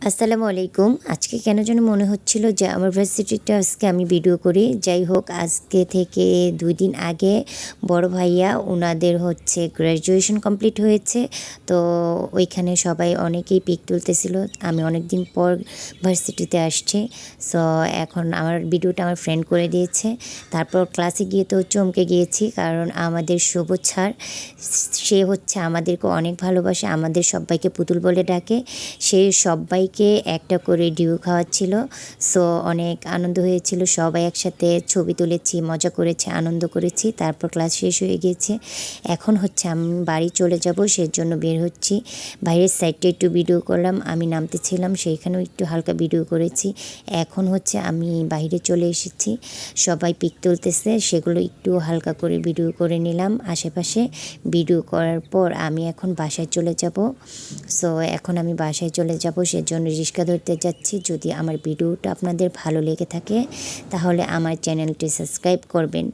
আসসালামু আলাইকুম। আজকে কেন যেন মনে হচ্ছিল যে আমার ভার্সিটিটা আজকে আমি ভিডিও করি। যাই হোক, আজকে থেকে ২ দিন আগে বড় ভাইয়া উনাদের হচ্ছে গ্র্যাজুয়েশন কমপ্লিট হয়েছে। তো ওইখানে সবাই অনেকেই পিক তুলতেছিল। আমি অনেক দিন পর ভার্সিটিতে আসছি। সো এখন আমার ভিডিওটা আমার ফ্রেন্ড করে দিয়েছে। তারপর ক্লাসে গিয়ে তো চমকে গিয়েছি, কারণ আমাদের শুভ স্যার, সে হচ্ছে আমাদেরকে অনেক ভালোবাসে, আমাদের সবাইকে পুতুল বলে ডাকে। সে সবাইকে একটা করে ডিউ খাওয়াচ্ছিল। সো অনেক আনন্দ হয়েছিল, সবাই একসাথে ছবি তুলেছি, মজা করেছি, আনন্দ করেছি। তারপর ক্লাস শেষ হয়ে গিয়েছে। এখন হচ্ছে আমি বাড়ি চলে যাব, সেজন্য বের হচ্ছি। বাইরের সাইডটা একটু ভিডিও করলাম, আমি নামতেছিলাম সেইখানেও একটু হালকা ভিডিও করেছি। এখন হচ্ছে আমি বাইরে চলে এসেছি, সবাই পিক তুলতেছে, সেগুলো একটু হালকা করে ভিডিও করে নিলাম আশেপাশে। ভিডিও করার পর আমি এখন বাসায় চলে যাব। সো এখন আমি বাসায় চলে যাব, সেজন্য রিক্সা ধরতে যাচ্ছি। যদি আমার ভিডিওটা আপনাদের ভালো লেগে থাকে তাহলে আমার চ্যানেলটি সাবস্ক্রাইব করবেন।